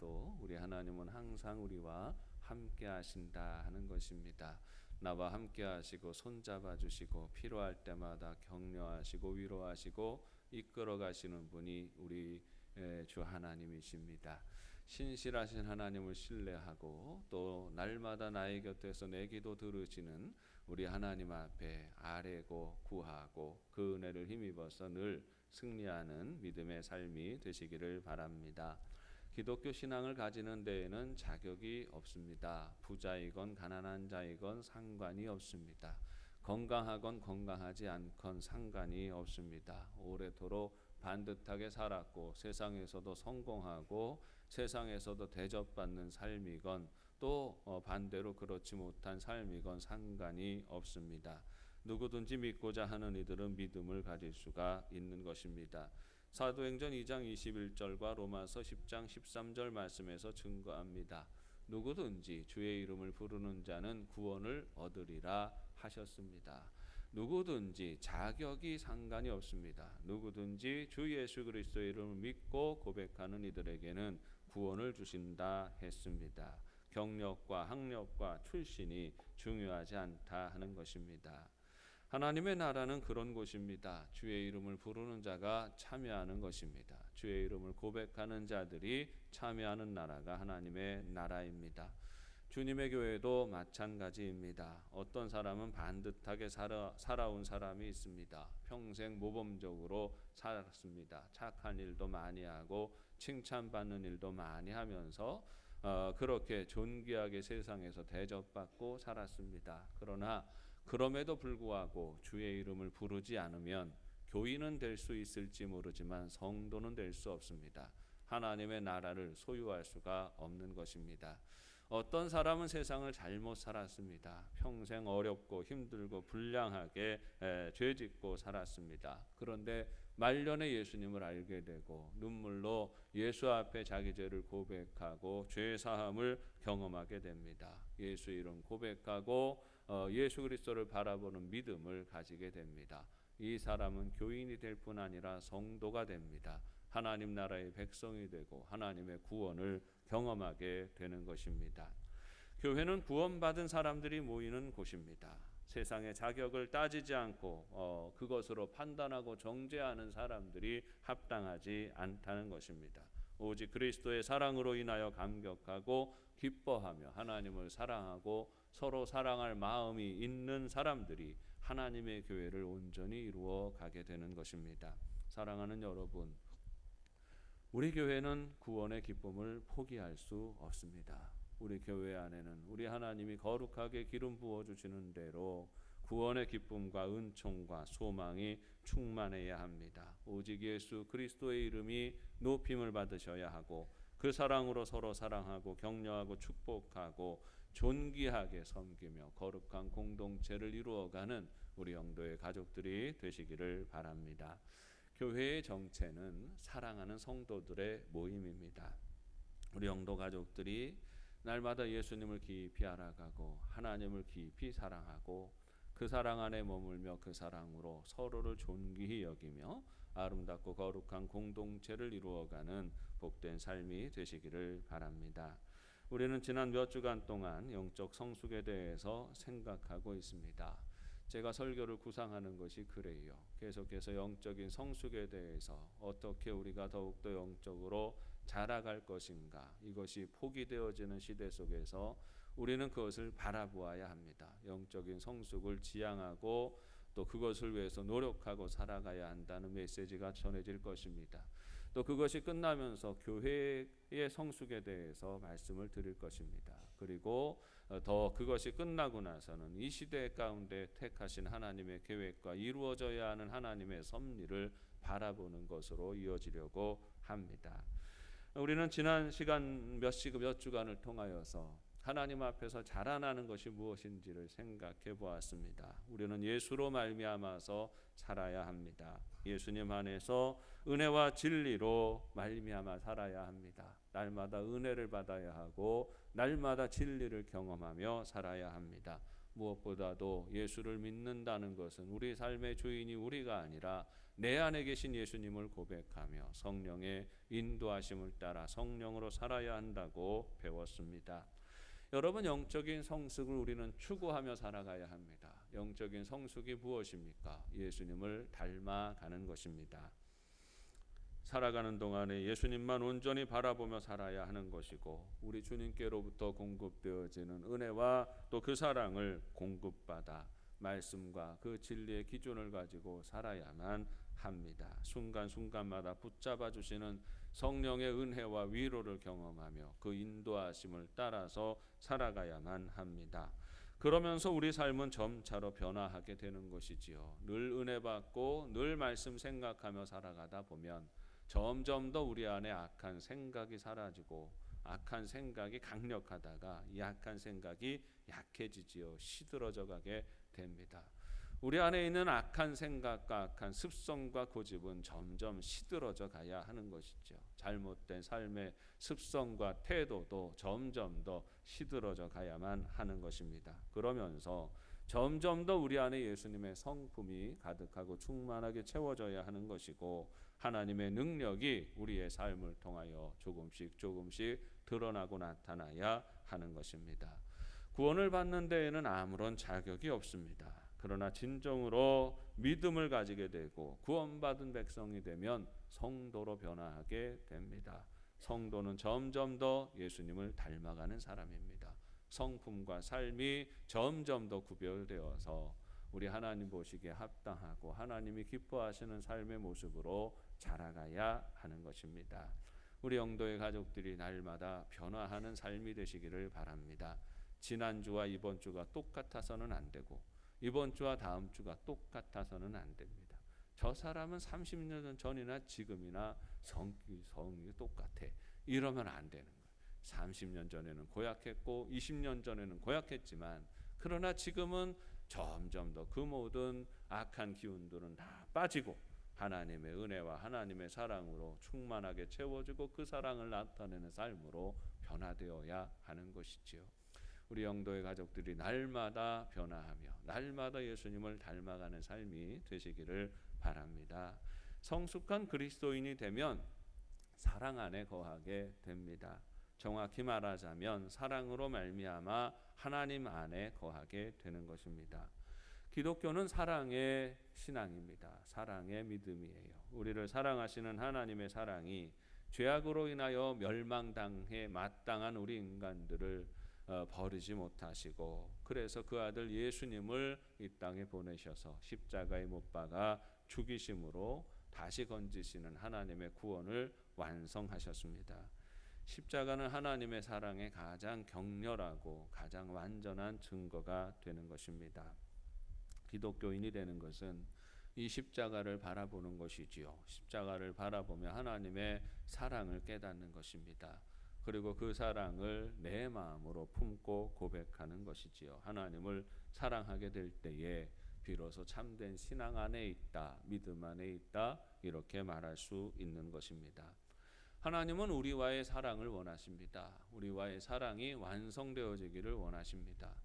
가도 우리 하나님은 항상 우리와 함께 하신다 하는 것입니다. 나와 함께 하시고 손잡아 주시고 필요할 때마다 격려하시고 위로하시고 이끌어 가시는 분이 우리 주 하나님이십니다. 신실하신 하나님을 신뢰하고 또 날마다 나의 곁에서 내 기도 들으시는 우리 하나님 앞에 아뢰고 구하고 그 은혜를 힘입어서 늘 승리하는 믿음의 삶이 되시기를 바랍니다. 기독교 신앙을 가지는 데에는 자격이 없습니다. 부자이건 가난한 자이건 상관이 없습니다. 건강하건 건강하지 않건 상관이 없습니다. 오래도록 반듯하게 살았고 세상에서도 성공하고 세상에서도 대접받는 삶이건 또 반대로 그렇지 못한 삶이건 상관이 없습니다. 누구든지 믿고자 하는 이들은 믿음을 가질 수가 있는 것입니다. 사도행전 2장 21절과 로마서 10장 13절 말씀에서 증거합니다. 누구든지 주의 이름을 부르는 자는 구원을 얻으리라 하셨습니다. 누구든지 자격이 상관이 없습니다. 누구든지 주 예수 그리스도의 이름을 믿고 고백하는 이들에게는 구원을 주신다 했습니다. 경력과 학력과 출신이 중요하지 않다 하는 것입니다. 하나님의 나라는 그런 곳입니다. 주의 이름을 부르는 자가 참여하는 것입니다. 주의 이름을 고백하는 자들이 참여하는 나라가 하나님의 나라입니다. 주님의 교회도 마찬가지입니다. 어떤 사람은 반듯하게 살아온 사람이 있습니다. 평생 모범적으로 살았습니다. 착한 일도 많이 하고 칭찬받는 일도 많이 하면서 그렇게 존귀하게 세상에서 대접받고 살았습니다. 그러나 그럼에도 불구하고 주의 이름을 부르지 않으면 교인은 될 수 있을지 모르지만 성도는 될 수 없습니다. 하나님의 나라를 소유할 수가 없는 것입니다. 어떤 사람은 세상을 잘못 살았습니다. 평생 어렵고 힘들고 불량하게 죄짓고 살았습니다. 그런데 말년에 예수님을 알게 되고 눈물로 예수 앞에 자기 죄를 고백하고 죄 사함을 경험하게 됩니다. 예수 이름 고백하고 예수 그리스도를 바라보는 믿음을 가지게 됩니다. 이 사람은 교인이 될 뿐 아니라 성도가 됩니다. 하나님 나라의 백성이 되고 하나님의 구원을 경험하게 되는 것입니다. 교회는 구원받은 사람들이 모이는 곳입니다. 세상의 자격을 따지지 않고 그것으로 판단하고 정죄하는 사람들이 합당하지 않다는 것입니다. 오직 그리스도의 사랑으로 인하여 감격하고 기뻐하며 하나님을 사랑하고 서로 사랑할 마음이 있는 사람들이 하나님의 교회를 온전히 이루어 가게 되는 것입니다. 사랑하는 여러분, 우리 교회는 구원의 기쁨을 포기할 수 없습니다. 우리 교회 안에는 우리 하나님이 거룩하게 기름 부어주시는 대로 구원의 기쁨과 은총과 소망이 충만해야 합니다. 오직 예수 그리스도의 이름이 높임을 받으셔야 하고 그 사랑으로 서로 사랑하고 격려하고 축복하고 존귀하게 섬기며 거룩한 공동체를 이루어가는 우리 영도의 가족들이 되시기를 바랍니다. 교회의 정체는 사랑하는 성도들의 모임입니다. 우리 영도 가족들이 날마다 예수님을 깊이 알아가고 하나님을 깊이 사랑하고 그 사랑 안에 머물며 그 사랑으로 서로를 존귀히 여기며 아름답고 거룩한 공동체를 이루어가는 복된 삶이 되시기를 바랍니다. 우리는 지난 몇 주간 동안 영적 성숙에 대해서 생각하고 있습니다. 제가 설교를 구상하는 것이 그래요. 계속해서 영적인 성숙에 대해서 어떻게 우리가 더욱더 영적으로 자라갈 것인가, 이것이 포기되어지는 시대 속에서 우리는 그것을 바라보아야 합니다. 영적인 성숙을 지향하고 또 그것을 위해서 노력하고 살아가야 한다는 메시지가 전해질 것입니다. 또 그것이 끝나면서 교회의 성숙에 대해서 말씀을 드릴 것입니다. 그리고 더 그것이 끝나고 나서는 이 시대 가운데 택하신 하나님의 계획과 이루어져야 하는 하나님의 섭리를 바라보는 것으로 이어지려고 합니다. 우리는 지난 시간 몇 주간을 통하여서 하나님 앞에서 자라나는 것이 무엇인지를 생각해 보았습니다. 우리는 예수로 말미암아서 살아야 합니다. 예수님 안에서 은혜와 진리로 말미암아 살아야 합니다. 날마다 은혜를 받아야 하고 날마다 진리를 경험하며 살아야 합니다. 무엇보다도 예수를 믿는다는 것은 우리 삶의 주인이 우리가 아니라 내 안에 계신 예수님을 고백하며 성령의 인도하심을 따라 성령으로 살아야 한다고 배웠습니다. 여러분, 영적인 성숙을 우리는 추구하며 살아가야 합니다. 영적인 성숙이 무엇입니까? 예수님을 닮아가는 것입니다. 살아가는 동안에 예수님만 온전히 바라보며 살아야 하는 것이고, 우리 주님께로부터 공급되어지는 은혜와 또 그 사랑을 공급받아 말씀과 그 진리의 기준을 가지고 살아야만 합니다. 순간순간마다 붙잡아 주시는 성령의 은혜와 위로를 경험하며 그 인도하심을 따라서 살아가야만 합니다. 그러면서 우리 삶은 점차로 변화하게 되는 것이지요. 늘 은혜 받고 늘 말씀 생각하며 살아가다 보면 점점 더 우리 안에 악한 생각이 사라지고, 악한 생각이 강력하다가 이 악한 생각이 약해지지요. 시들어져 가게 됩니다. 우리 안에 있는 악한 생각과 악한 습성과 고집은 점점 시들어져 가야 하는 것이죠. 잘못된 삶의 습성과 태도도 점점 더 시들어져 가야만 하는 것입니다. 그러면서 점점 더 우리 안에 예수님의 성품이 가득하고 충만하게 채워져야 하는 것이고, 하나님의 능력이 우리의 삶을 통하여 조금씩 드러나고 나타나야 하는 것입니다. 구원을 받는 데에는 아무런 자격이 없습니다. 그러나 진정으로 믿음을 가지게 되고 구원받은 백성이 되면 성도로 변화하게 됩니다. 성도는 점점 더 예수님을 닮아가는 사람입니다. 성품과 삶이 점점 더 구별되어서 우리 하나님 보시기에 합당하고 하나님이 기뻐하시는 삶의 모습으로 자라가야 하는 것입니다. 우리 영도의 가족들이 날마다 변화하는 삶이 되시기를 바랍니다. 지난주와 이번 주가 똑같아서는 안 되고, 이번 주와 다음 주가 똑같아서는 안 됩니다. 저 사람은 30년 전이나 지금이나 성이 똑같아. 이러면 안 되는 거예요. 30년 전에는 고약했고 20년 전에는 고약했지만, 그러나 지금은 점점 더 그 모든 악한 기운들은 다 빠지고 하나님의 은혜와 하나님의 사랑으로 충만하게 채워지고 그 사랑을 나타내는 삶으로 변화되어야 하는 것이지요. 우리 영도의 가족들이 날마다 변화하며 날마다 예수님을 닮아가는 삶이 되시기를 바랍니다. 성숙한 그리스도인이 되면 사랑 안에 거하게 됩니다. 정확히 말하자면 사랑으로 말미암아 하나님 안에 거하게 되는 것입니다. 기독교는 사랑의 신앙입니다. 사랑의 믿음이에요. 우리를 사랑하시는 하나님의 사랑이 죄악으로 인하여 멸망당해 마땅한 우리 인간들을 버리지 못하시고, 그래서 그 아들 예수님을 이 땅에 보내셔서 십자가에 못 박아 죽이심으로 다시 건지시는 하나님의 구원을 완성하셨습니다. 십자가는 하나님의 사랑의 가장 격렬하고 가장 완전한 증거가 되는 것입니다. 기독교인이 되는 것은 이 십자가를 바라보는 것이지요. 십자가를 바라보며 하나님의 사랑을 깨닫는 것입니다. 그리고 그 사랑을 내 마음으로 품고 고백하는 것이지요. 하나님을 사랑하게 될 때에 비로소 참된 신앙 안에 있다, 믿음 안에 있다, 이렇게 말할 수 있는 것입니다. 하나님은 우리와의 사랑을 원하십니다. 우리와의 사랑이 완성되어지기를 원하십니다.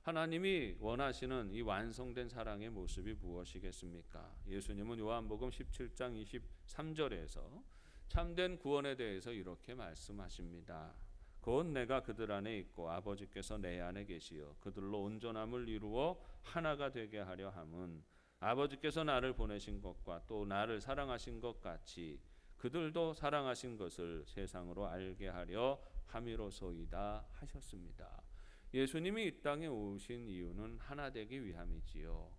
하나님이 원하시는 이 완성된 사랑의 모습이 무엇이겠습니까? 예수님은 요한복음 17장 23절에서 참된 구원에 대해서 이렇게 말씀하십니다. 곧 내가 그들 안에 있고 아버지께서 내 안에 계시어 그들로 온전함을 이루어 하나가 되게 하려 함은 아버지께서 나를 보내신 것과 또 나를 사랑하신 것 같이 그들도 사랑하신 것을 세상으로 알게 하려 함이로소이다 하셨습니다. 예수님이 이 땅에 오신 이유는 하나 되기 위함이지요.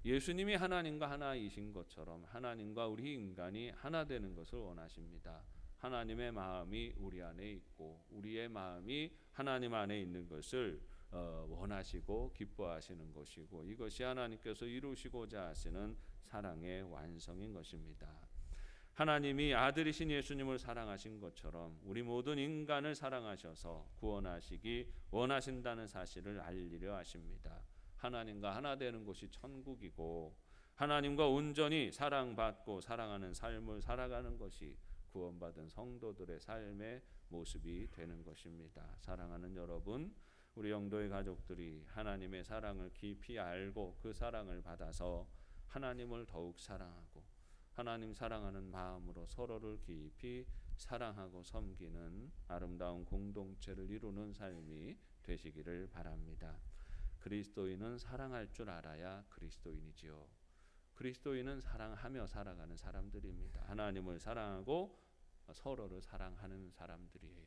예수님이 하나님과 하나이신 것처럼 하나님과 우리 인간이 하나 되는 것을 원하십니다. 하나님의 마음이 우리 안에 있고 우리의 마음이 하나님 안에 있는 것을 원하시고 기뻐하시는 것이고, 이것이 하나님께서 이루시고자 하시는 사랑의 완성인 것입니다. 하나님이 아들이신 예수님을 사랑하신 것처럼 우리 모든 인간을 사랑하셔서 구원하시기 원하신다는 사실을 알리려 하십니다. 하나님과 하나 되는 곳이 천국이고 하나님과 온전히 사랑받고 사랑하는 삶을 살아가는 것이 구원받은 성도들의 삶의 모습이 되는 것입니다. 사랑하는 여러분, 우리 영도의 가족들이 하나님의 사랑을 깊이 알고 그 사랑을 받아서 하나님을 더욱 사랑하고 하나님 사랑하는 마음으로 서로를 깊이 사랑하고 섬기는 아름다운 공동체를 이루는 삶이 되시기를 바랍니다. 그리스도인은 사랑할 줄 알아야 그리스도인이지요. 그리스도인은 사랑하며 살아가는 사람들입니다. 하나님을 사랑하고 서로를 사랑하는 사람들이에요.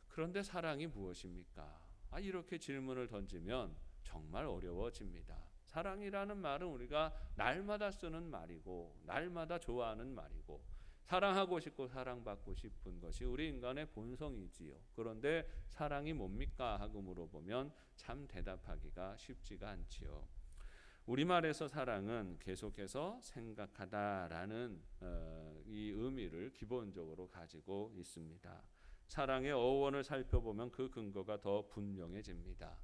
그런데 사랑이 무엇입니까? 이렇게 질문을 던지면 정말 어려워집니다. 사랑이라는 말은 우리가 날마다 쓰는 말이고 날마다 좋아하는 말이고 사랑하고 싶고 사랑받고 싶은 것이 우리 인간의 본성이지요. 그런데 사랑이 뭡니까? 하고 물어보면 참 대답하기가 쉽지가 않지요. 우리말에서 사랑은 계속해서 생각하다라는 이 의미를 기본적으로 가지고 있습니다. 사랑의 어원을 살펴보면 그 근거가 더 분명해집니다.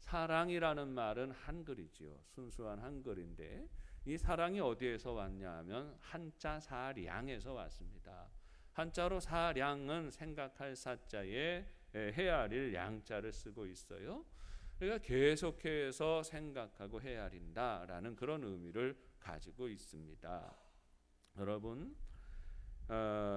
사랑이라는 말은 한글이지요. 순수한 한글인데 이 사랑이 어디에서 왔냐 하면 한자 사량에서 왔습니다. 한자로 사량은 생각할 사자에 헤아릴 양자를 쓰고 있어요. 그러니까 계속해서 생각하고 헤아린다라는 그런 의미를 가지고 있습니다. 여러분,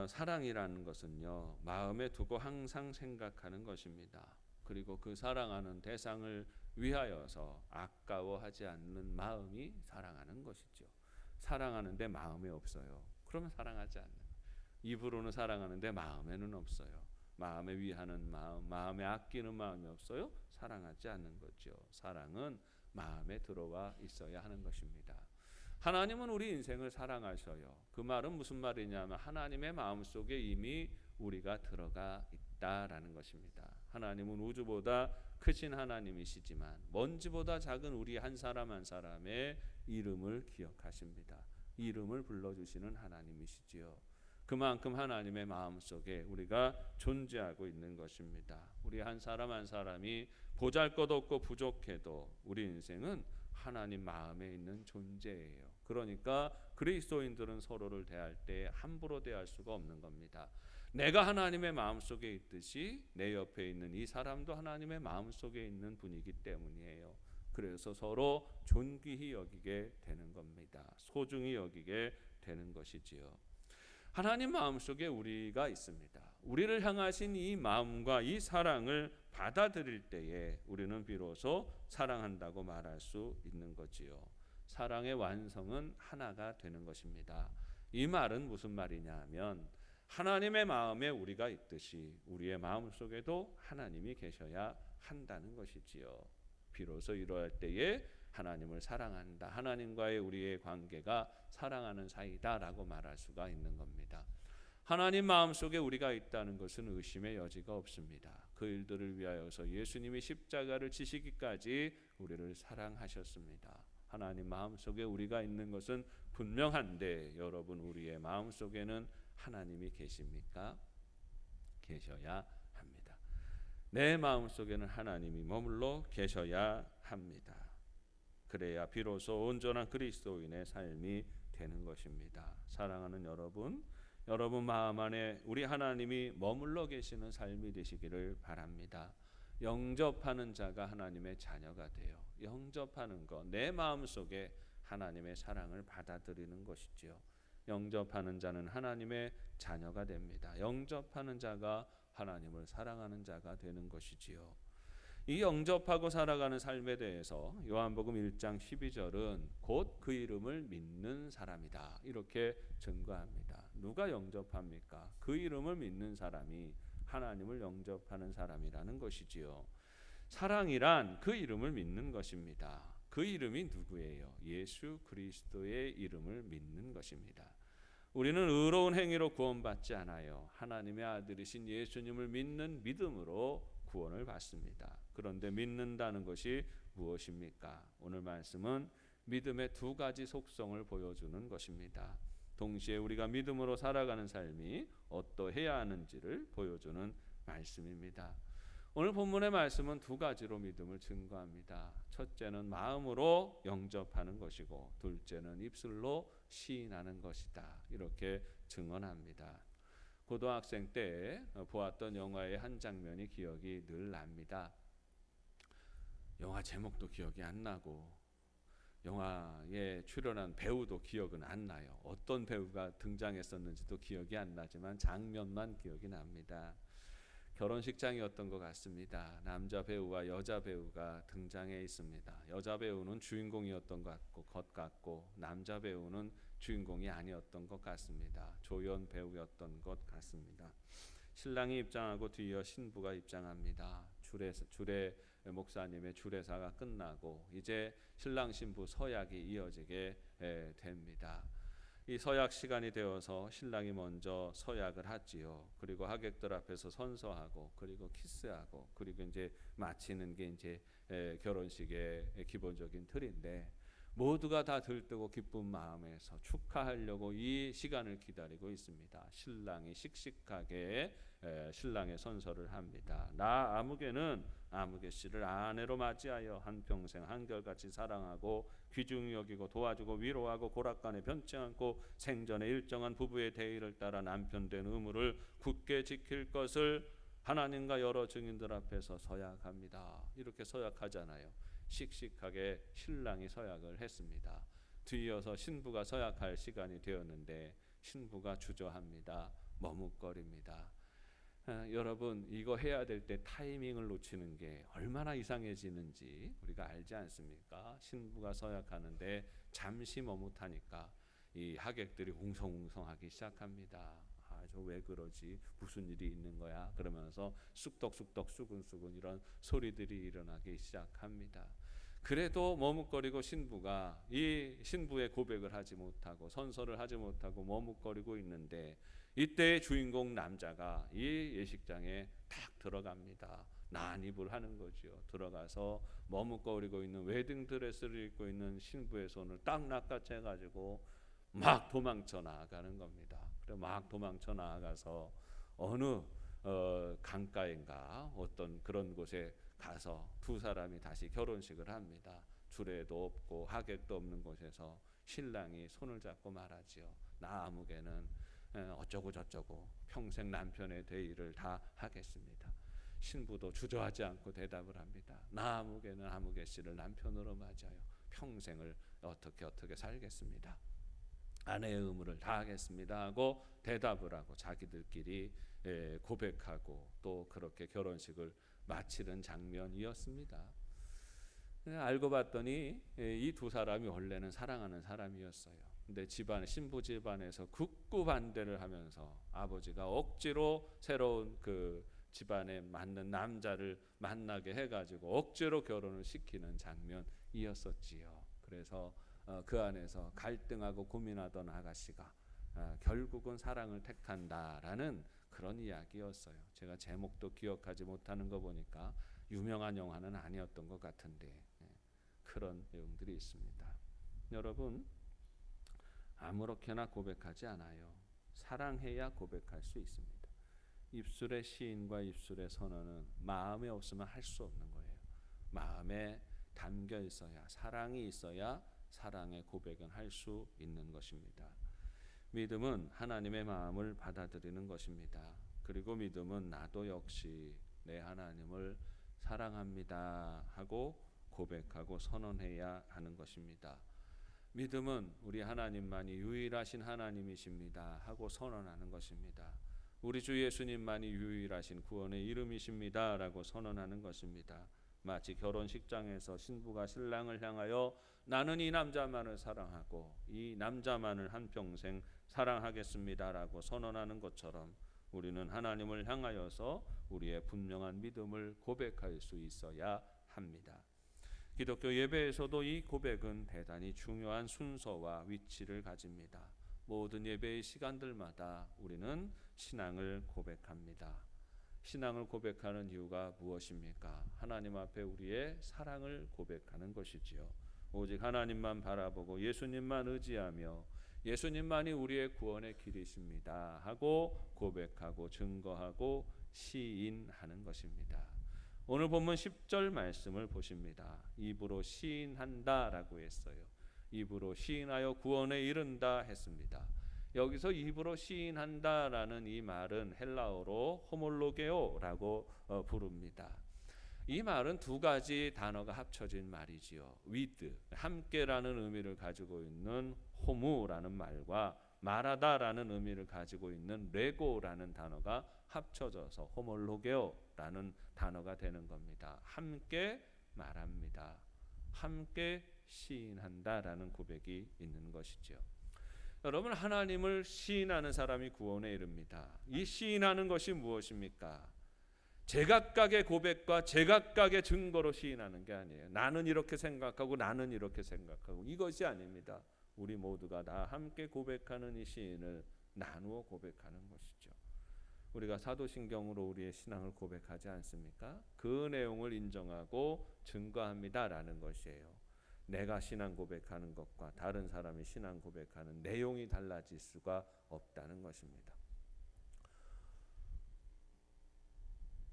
사랑이라는 것은요, 마음에 두고 항상 생각하는 것입니다. 그리고 그 사랑하는 대상을 위하여서 아까워하지 않는 마음이 사랑하는 것이죠. 사랑하는데 마음에 없어요. 그러면 사랑하지 않는 거예요. 입으로는 사랑하는데 마음에는 없어요. 마음에 위하는 마음, 마음에 아끼는 마음이 없어요. 사랑하지 않는 거죠. 사랑은 마음에 들어와 있어야 하는 것입니다. 하나님은 우리 인생을 사랑하셔요. 그 말은 무슨 말이냐면 하나님의 마음속에 이미 우리가 들어가 있다라는 것입니다. 하나님은 우주보다 크신 하나님이시지만 먼지보다 작은 우리 한 사람 한 사람의 이름을 기억하십니다. 이름을 불러주시는 하나님이시지요. 그만큼 하나님의 마음속에 우리가 존재하고 있는 것입니다. 우리 한 사람 한 사람이 보잘것없고 부족해도 우리 인생은 하나님 마음에 있는 존재예요. 그러니까 그리스도인들은 서로를 대할 때 함부로 대할 수가 없는 겁니다. 내가 하나님의 마음속에 있듯이 내 옆에 있는 이 사람도 하나님의 마음속에 있는 분이기 때문이에요. 그래서 서로 존귀히 여기게 되는 겁니다. 소중히 여기게 되는 것이지요. 하나님 마음속에 우리가 있습니다. 우리를 향하신 이 마음과 이 사랑을 받아들일 때에 우리는 비로소 사랑한다고 말할 수 있는 거지요. 사랑의 완성은 하나가 되는 것입니다. 이 말은 무슨 말이냐 하면 하나님의 마음에 우리가 있듯이 우리의 마음속에도 하나님이 계셔야 한다는 것이지요. 비로소 이러할 때에 하나님을 사랑한다. 하나님과의 우리의 관계가 사랑하는 사이다라고 말할 수가 있는 겁니다. 하나님 마음속에 우리가 있다는 것은 의심의 여지가 없습니다. 그 일들을 위하여서 예수님이 십자가를 지시기까지 우리를 사랑하셨습니다. 하나님 마음속에 우리가 있는 것은 분명한데 여러분 우리의 마음속에는 하나님이 계십니까? 계셔야 합니다. 내 마음속에는 하나님이 머물러 계셔야 합니다. 그래야 비로소 온전한 그리스도인의 삶이 되는 것입니다. 사랑하는 여러분, 여러분 마음 안에 우리 하나님이 머물러 계시는 삶이 되시기를 바랍니다. 영접하는 자가 하나님의 자녀가 돼요. 영접하는 것, 내 마음속에 하나님의 사랑을 받아들이는 것이지요. 영접하는 자는 하나님의 자녀가 됩니다. 영접하는 자가 하나님을 사랑하는 자가 되는 것이지요. 이 영접하고 살아가는 삶에 대해서 요한복음 1장 12절은 곧 그 이름을 믿는 사람이다. 이렇게 증거합니다. 누가 영접합니까? 그 이름을 믿는 사람이 하나님을 영접하는 사람이라는 것이지요. 사랑이란 그 이름을 믿는 것입니다. 그 이름이 누구예요? 예수 그리스도의 이름을 믿는 것입니다. 우리는 의로운 행위로 구원받지 않아요. 하나님의 아들이신 예수님을 믿는 믿음으로 구원을 받습니다. 그런데 믿는다는 것이 무엇입니까? 오늘 말씀은 믿음의 두 가지 속성을 보여주는 것입니다. 동시에 우리가 믿음으로 살아가는 삶이 어떠해야 하는지를 보여주는 말씀입니다. 오늘 본문의 말씀은 두 가지로 믿음을 증거합니다. 첫째는 마음으로 영접하는 것이고 둘째는 입술로 시인하는 것이다. 이렇게 증언합니다. 고등학생 때 보았던 영화의 한 장면이 기억이 늘 납니다. 영화 제목도 기억이 안 나고 영화에 출연한 배우도 기억은 안 나요. 어떤 배우가 등장했었는지도 기억이 안 나지만 장면만 기억이 납니다. 결혼식장이었던 것 같습니다. 남자 배우와 여자 배우가 등장해 있습니다. 여자 배우는 주인공이었던 것 같고 남자 배우는 주인공이 아니었던 것 같습니다. 조연 배우였던 것 같습니다. 신랑이 입장하고 뒤이어 신부가 입장합니다. 주례 목사님의 주례사가 끝나고 이제 신랑 신부 서약이 이어지게 됩니다. 이 서약 시간이 되어서 신랑이 먼저 서약을 하지요. 그리고 하객들 앞에서 선서하고 그리고 키스하고 그리고 이제 마치는 게 이제 결혼식의 기본적인 틀인데 모두가 다 들뜨고 기쁜 마음에서 축하하려고 이 시간을 기다리고 있습니다. 신랑이 씩씩하게 신랑의 선서를 합니다. 나 아무개는 아무개 씨를 아내로 맞이하여 한평생 한결같이 사랑하고 귀중히 여기고 도와주고 위로하고 고락간에 변치 않고 생전에 일정한 부부의 대의를 따라 남편 된 의무를 굳게 지킬 것을 하나님과 여러 증인들 앞에서 서약합니다. 이렇게 서약하잖아요. 씩씩하게 신랑이 서약을 했습니다. 뒤이어서 신부가 서약할 시간이 되었는데 신부가 주저합니다. 머뭇거립니다. 여러분 이거 해야 될 때 타이밍을 놓치는 게 얼마나 이상해지는지 우리가 알지 않습니까? 신부가 서약하는데 잠시 머뭇하니까 이 하객들이 웅성웅성하기 시작합니다. 저 왜 그러지? 무슨 일이 있는 거야? 그러면서 쑥덕쑥덕 수근수근 이런 소리들이 일어나기 시작합니다. 그래도 머뭇거리고 신부가 이 신부의 고백을 하지 못하고 선서를 하지 못하고 머뭇거리고 있는데 이때의 주인공 남자가 이 예식장에 딱 들어갑니다. 난입을 하는 거죠. 들어가서 머뭇거리고 있는 웨딩 드레스를 입고 있는 신부의 손을 딱 낚아채 가지고 막 도망쳐 나가는 겁니다. 그래 막 도망쳐 나가서 어느 강가인가 어떤 그런 곳에 가서 두 사람이 다시 결혼식을 합니다. 주례도 없고 하객도 없는 곳에서 신랑이 손을 잡고 말하지요. 나 아무개는 어쩌고 저쩌고 평생 남편의 대의를 다 하겠습니다. 신부도 주저하지 않고 대답을 합니다. 나 아무개는 아무개 씨를 남편으로 맞아요. 평생을 어떻게 살겠습니다. 아내의 의무를 다하겠습니다 하고 대답을 하고 자기들끼리 고백하고 또 그렇게 결혼식을 마치는 장면이었습니다. 알고 봤더니 이 두 사람이 원래는 사랑하는 사람이었어요. 근데 신부 집안에서 극구 반대를 하면서 아버지가 억지로 새로운 그 집안에 맞는 남자를 만나게 해가지고 억지로 결혼을 시키는 장면이었었지요. 그래서 그 안에서 갈등하고 고민하던 아가씨가 결국은 사랑을 택한다라는 그런 이야기였어요. 제가 제목도 기억하지 못하는 거 보니까 유명한 영화는 아니었던 것 같은데 그런 내용들이 있습니다. 여러분 아무렇게나 고백하지 않아요. 사랑해야 고백할 수 있습니다. 입술의 시인과 입술의 선언은 마음에 없으면 할 수 없는 거예요. 마음에 담겨 있어야 사랑이 있어야 사랑의 고백은 할 수 있는 것입니다. 믿음은 하나님의 마음을 받아들이는 것입니다. 그리고 믿음은 나도 역시 내 하나님을 사랑합니다 하고 고백하고 선언해야 하는 것입니다. 믿음은 우리 하나님만이 유일하신 하나님이십니다 하고 선언하는 것입니다. 우리 주 예수님만이 유일하신 구원의 이름이십니다 라고 선언하는 것입니다. 마치 결혼식장에서 신부가 신랑을 향하여 나는 이 남자만을 사랑하고 이 남자만을 한평생 사랑하겠습니다라고 선언하는 것처럼 우리는 하나님을 향하여서 우리의 분명한 믿음을 고백할 수 있어야 합니다. 기독교 예배에서도 이 고백은 대단히 중요한 순서와 위치를 가집니다. 모든 예배의 시간들마다 우리는 신앙을 고백합니다. 신앙을 고백하는 이유가 무엇입니까? 하나님 앞에 우리의 사랑을 고백하는 것이지요. 오직 하나님만 바라보고 예수님만 의지하며 예수님만이 우리의 구원의 길이십니다 하고 고백하고 증거하고 시인하는 것입니다. 오늘 본문 10절 말씀을 보십니다. 입으로 시인한다라고 했어요. 입으로 시인하여 구원에 이른다 했습니다. 여기서 입으로 시인한다라는 이 말은 헬라어로 호몰로게오라고 부릅니다. 이 말은 두 가지 단어가 합쳐진 말이지요. with, 함께라는 의미를 가지고 있는 호무라는 말과 말하다라는 의미를 가지고 있는 레고라는 단어가 합쳐져서 호몰로게오라는 단어가 되는 겁니다. 함께 말합니다. 함께 시인한다라는 고백이 있는 것이죠. 여러분, 하나님을 시인하는 사람이 구원에 이릅니다. 이 시인하는 것이 무엇입니까? 제각각의 고백과 제각각의 증거로 시인하는 게 아니에요. 나는 이렇게 생각하고 나는 이렇게 생각하고 이것이 아닙니다. 우리 모두가 다 함께 고백하는 이 시인을 나누어 고백하는 것이죠. 우리가 사도신경으로 우리의 신앙을 고백하지 않습니까? 그 내용을 인정하고 증거합니다라는 것이에요. 내가 신앙 고백하는 것과 다른 사람이 신앙 고백하는 내용이 달라질 수가 없다는 것입니다.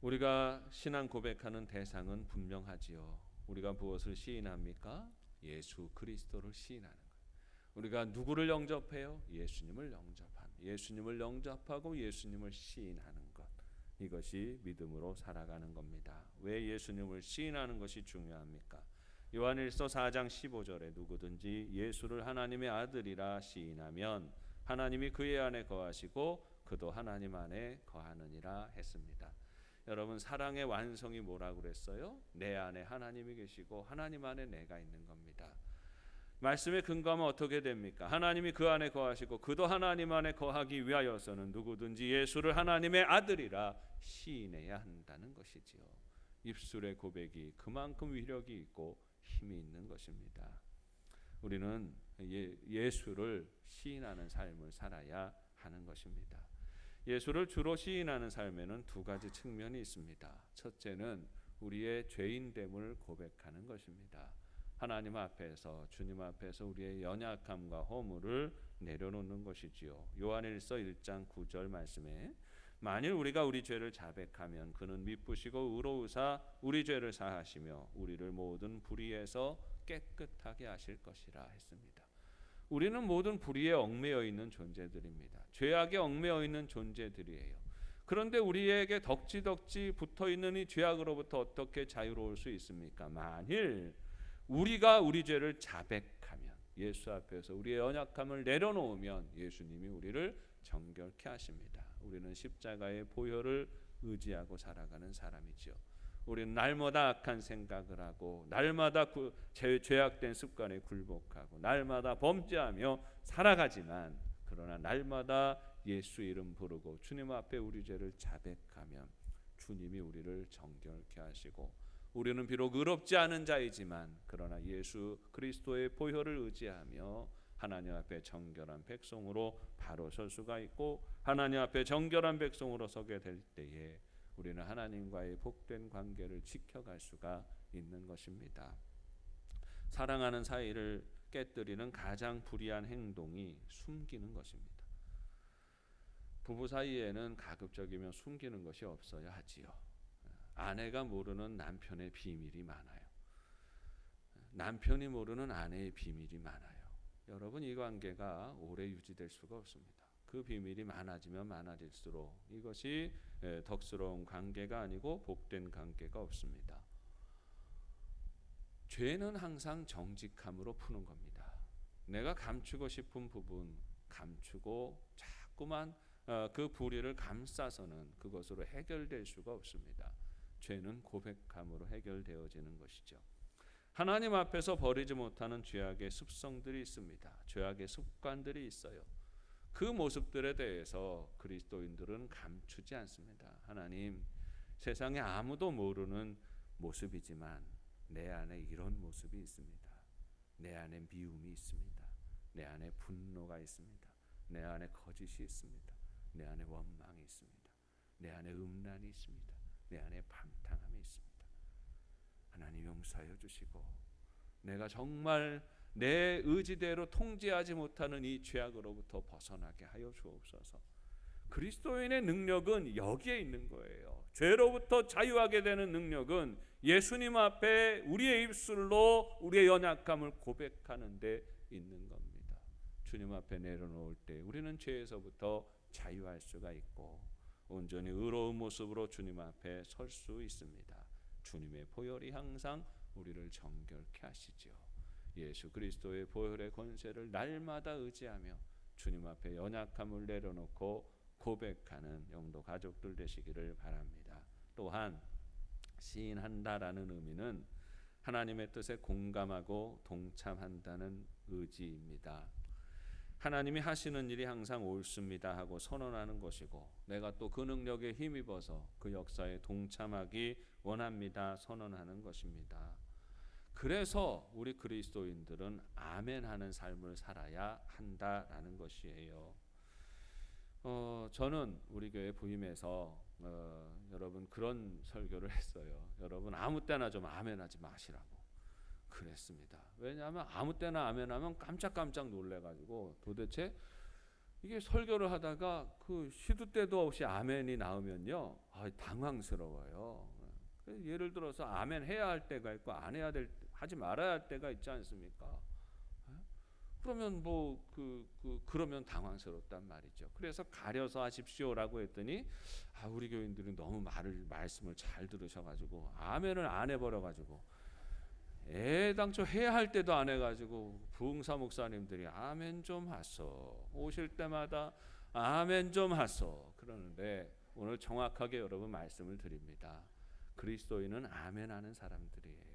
우리가 신앙 고백하는 대상은 분명하지요. 우리가 무엇을 시인합니까? 예수 그리스도를 시인하는 거예요. 우리가 누구를 영접해요? 예수님을 영접합니다. 예수님을 영접하고 예수님을 시인하는 것. 이것이 믿음으로 살아가는 겁니다. 왜 예수님을 시인하는 것이 중요합니까? 요한일서 4장 15절에 누구든지 예수를 하나님의 아들이라 시인하면 하나님이 그의 안에 거하시고 그도 하나님 안에 거하느니라 했습니다. 여러분, 사랑의 완성이 뭐라고 그랬어요? 내 안에 하나님이 계시고 하나님 안에 내가 있는 겁니다. 말씀에 근거하면 어떻게 됩니까? 하나님이 그 안에 거하시고 그도 하나님 안에 거하기 위하여서는 누구든지 예수를 하나님의 아들이라 시인해야 한다는 것이지요. 입술의 고백이 그만큼 위력이 있고 힘이 있는 것입니다. 우리는 예수를 시인하는 삶을 살아야 하는 것입니다. 예수를 주로 시인하는 삶에는 두 가지 측면이 있습니다. 첫째는 우리의 죄인됨을 고백하는 것입니다. 하나님 앞에서, 주님 앞에서 우리의 연약함과 허물을 내려놓는 것이지요. 요한일서 1장 9절 말씀에 만일 우리가 우리 죄를 자백하면 그는 미쁘시고 의로우사 우리 죄를 사하시며 우리를 모든 불의에서 깨끗하게 하실 것이라 했습니다. 우리는 모든 불의에 얽매여 있는 존재들입니다. 죄악에 얽매여 있는 존재들이에요. 그런데 우리에게 덕지덕지 붙어있는 이 죄악으로부터 어떻게 자유로울 수 있습니까? 만일 우리가 우리 죄를 자백하면, 예수 앞에서 우리의 연약함을 내려놓으면 예수님이 우리를 정결케 하십니다. 우리는 십자가의 보혈을 의지하고 살아가는 사람이죠. 우리는 날마다 악한 생각을 하고 날마다 죄악된 습관에 굴복하고 날마다 범죄하며 살아가지만, 그러나 날마다 예수 이름 부르고 주님 앞에 우리 죄를 자백하면 주님이 우리를 정결케 하시고, 우리는 비록 의롭지 않은 자이지만 그러나 예수 그리스도의 보혈을 의지하며 하나님 앞에 정결한 백성으로 바로 설 수가 있고, 하나님 앞에 정결한 백성으로 서게 될 때에 우리는 하나님과의 복된 관계를 지켜갈 수가 있는 것입니다. 사랑하는 사이를 깨뜨리는 가장 불의한 행동이 숨기는 것입니다. 부부 사이에는 가급적이면 숨기는 것이 없어야 하지요. 아내가 모르는 남편의 비밀이 많아요. 남편이 모르는 아내의 비밀이 많아요. 여러분, 이 관계가 오래 유지될 수가 없습니다. 그 비밀이 많아지면 많아질수록 이것이 덕스러운 관계가 아니고 복된 관계가 없습니다. 죄는 항상 정직함으로 푸는 겁니다. 내가 감추고 싶은 부분 감추고 자꾸만 그 불의를 감싸서는 그것으로 해결될 수가 없습니다. 죄는 고백함으로 해결되어지는 것이죠. 하나님 앞에서 버리지 못하는 죄악의 습성들이 있습니다. 죄악의 습관들이 있어요. 그 모습들에 대해서 그리스도인들은 감추지 않습니다. 하나님, 세상에 아무도 모르는 모습이지만 내 안에 이런 모습이 있습니다. 내 안에 미움이 있습니다. 내 안에 분노가 있습니다. 내 안에 거짓이 있습니다. 내 안에 원망이 있습니다. 내 안에 음란이 있습니다. 내 안에 방탕함이 있습니다. 하나님 용서하여 주시고, 내가 정말 내 의지대로 통제하지 못하는 이 죄악으로부터 벗어나게 하여 주옵소서. 그리스도인의 능력은 여기에 있는 거예요. 죄로부터 자유하게 되는 능력은 예수님 앞에 우리의 입술로 우리의 연약함을 고백하는 데 있는 겁니다. 주님 앞에 내려놓을 때 우리는 죄에서부터 자유할 수가 있고 온전히 의로운 모습으로 주님 앞에 설 수 있습니다. 주님의 보혈이 항상 우리를 정결케 하시지요. 예수 그리스도의 보혈의 권세를 날마다 의지하며 주님 앞에 연약함을 내려놓고 고백하는 영도 가족들 되시기를 바랍니다. 또한 시인한다라는 의미는 하나님의 뜻에 공감하고 동참한다는 의지입니다. 하나님이 하시는 일이 항상 옳습니다 하고 선언하는 것이고, 내가 또 그 능력에 힘입어서 그 역사에 동참하기 원합니다 선언하는 것입니다. 그래서 우리 그리스도인들은 아멘하는 삶을 살아야 한다라는 것이에요. 저는 우리 교회 부임해서 여러분 그런 설교를 했어요. 여러분 아무 때나 좀 아멘하지 마시라고 그랬습니다. 왜냐하면 아무 때나 아멘하면 깜짝깜짝 놀래가지고 도대체 이게 설교를 하다가 그 시도 때도 없이 아멘이 나오면요, 당황스러워요. 예를 들어서 아멘 해야 할 때가 있고 안 해야 하지 말아야 할 때가 있지 않습니까? 그러면 그러면 당황스럽단 말이죠. 그래서 가려서 하십시오라고 했더니 우리 교인들이 너무 말씀을 잘 들으셔가지고 아멘을 안 해버려가지고 애당초 해야 할 때도 안 해가지고 부흥사 목사님들이 아멘 좀 하소, 오실 때마다 아멘 좀 하소 그러는데, 오늘 정확하게 여러분 말씀을 드립니다. 그리스도인은 아멘하는 사람들이에요.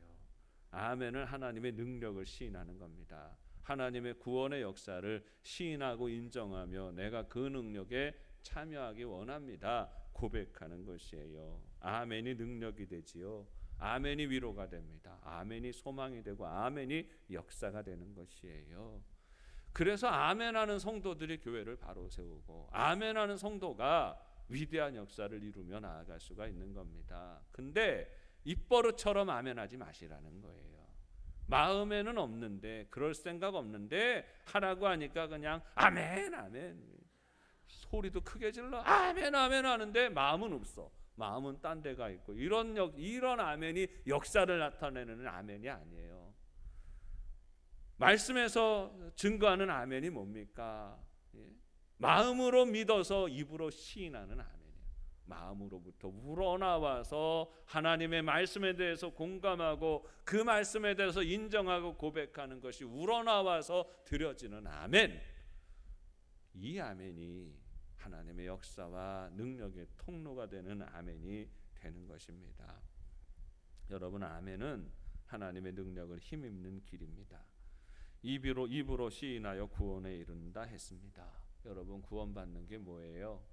아멘은 하나님의 능력을 시인하는 겁니다. 하나님의 구원의 역사를 시인하고 인정하며 내가 그 능력에 참여하기 원합니다 고백하는 것이에요. 아멘이 능력이 되지요. 아멘이 위로가 됩니다. 아멘이 소망이 되고 아멘이 역사가 되는 것이에요. 그래서 아멘하는 성도들이 교회를 바로 세우고, 아멘하는 성도가 위대한 역사를 이루며 나아갈 수가 있는 겁니다. 근데 입버릇처럼 아멘하지 마시라는 거예요. 마음에는 없는데, 그럴 생각 없는데 하라고 하니까 그냥 아멘 아멘, 소리도 크게 질러 아멘 아멘 하는데 마음은 없어. 마음은 딴 데가 있고, 이런 아멘이 역사를 나타내는 아멘이 아니에요. 말씀에서 증거하는 아멘이 뭡니까? 마음으로 믿어서 입으로 시인하는 아멘이에요. 마음으로부터 우러나와서 하나님의 말씀에 대해서 공감하고 그 말씀에 대해서 인정하고 고백하는 것이 우러나와서 드려지는 아멘. 이 아멘이 하나님의 역사와 능력의 통로가 되는 아멘이 되는 것입니다. 여러분, 아멘은 하나님의 능력을 힘입는 길입니다. 입으로 시인하여 구원에 이른다 했습니다. 여러분, 구원받는 게 뭐예요?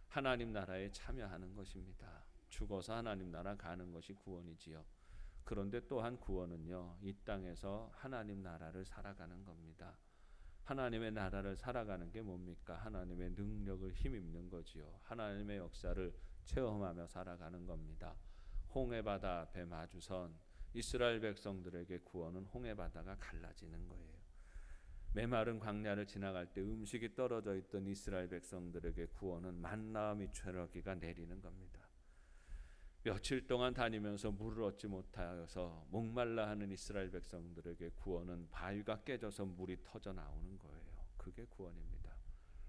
하나님 나라에 참여하는 것입니다. 죽어서 하나님 나라 가는 것이 구원이지요. 그런데 또한 구원은요, 이 땅에서 하나님 나라를 살아가는 겁니다. 하나님의 나라를 살아가는 게 뭡니까? 하나님의 능력을 힘입는 거지요. 하나님의 역사를 체험하며 살아가는 겁니다. 홍해바다 앞에 마주선 이스라엘 백성들에게 구원은 홍해바다가 갈라지는 거예요. 메마른 광야를 지나갈 때 음식이 떨어져 있던 이스라엘 백성들에게 구원은 만나와 미추라기가 내리는 겁니다. 며칠 동안 다니면서 물을 얻지 못하여서 목말라 하는 이스라엘 백성들에게 구원은 바위가 깨져서 물이 터져 나오는 거예요. 그게 구원입니다.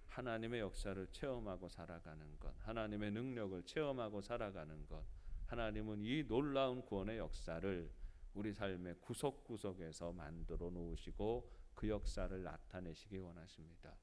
하나님의 역사를 체험하고 살아가는 것, 하나님의 능력을 체험하고 살아가는 것, 하나님은 이 놀라운 구원의 역사를 우리 삶의 구석구석에서 만들어 놓으시고 그 역사를 나타내시기 원하십니다.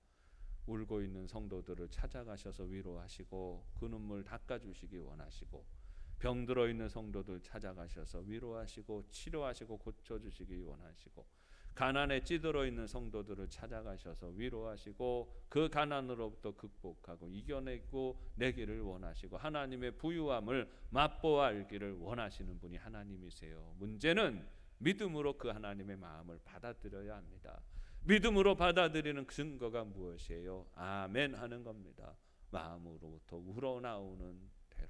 울고 있는 성도들을 찾아가셔서 위로하시고 그 눈물 닦아주시기 원하시고, 병들어 있는 성도들 찾아가셔서 위로하시고 치료하시고 고쳐주시기 원하시고, 가난에 찌들어 있는 성도들을 찾아가셔서 위로하시고 그 가난으로부터 극복하고 이겨내고 내기를 원하시고, 하나님의 부유함을 맛보아 알기를 원하시는 분이 하나님이세요. 문제는 믿음으로 그 하나님의 마음을 받아들여야 합니다. 믿음으로 받아들이는 증거가 무엇이에요? 아멘 하는 겁니다. 마음으로부터 우러나오는 대로,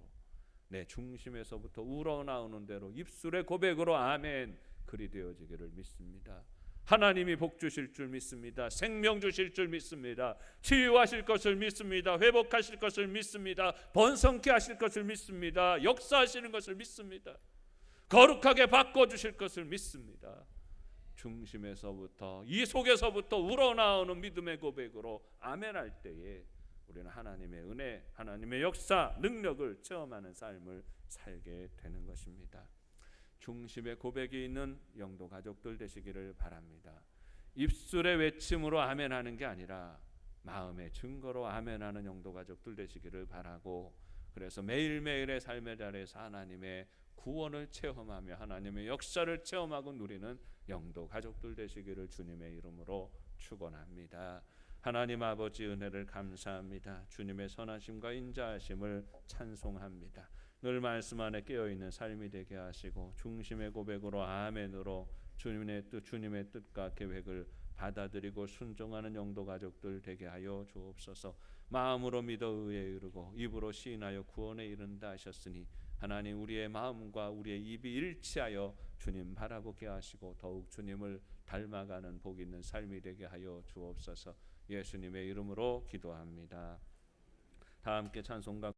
내 중심에서부터 우러나오는 대로 입술의 고백으로 아멘, 그리 되어지기를 믿습니다. 하나님이 복 주실 줄 믿습니다. 생명 주실 줄 믿습니다. 치유하실 것을 믿습니다. 회복하실 것을 믿습니다. 번성케 하실 것을 믿습니다. 역사하시는 것을 믿습니다. 거룩하게 바꿔주실 것을 믿습니다. 중심에서부터, 이 속에서부터 우러나오는 믿음의 고백으로 아멘할 때에 우리는 하나님의 은혜, 하나님의 역사, 능력을 체험하는 삶을 살게 되는 것입니다. 중심의 고백이 있는 영도 가족들 되시기를 바랍니다. 입술의 외침으로 아멘 하는 게 아니라 마음의 증거로 아멘 하는 영도 가족들 되시기를 바라고, 그래서 매일매일의 삶의 자리에서 하나님의 구원을 체험하며 하나님의 역사를 체험하고 누리는 영도 가족들 되시기를 주님의 이름으로 축원합니다. 하나님 아버지 은혜를 감사합니다. 주님의 선하심과 인자하심을 찬송합니다. 늘 말씀 안에 깨어있는 삶이 되게 하시고 중심의 고백으로 아멘으로 주님의 뜻과 계획을 받아들이고 순종하는 영도 가족들 되게 하여 주옵소서. 마음으로 믿어 의에 이르고 입으로 시인하여 구원에 이른다 하셨으니 하나님 우리의 마음과 우리의 입이 일치하여 주님 바라보게 하시고 더욱 주님을 닮아가는 복 있는 삶이 되게 하여 주옵소서. 예수님의 이름으로 기도합니다. 다 함께 찬송가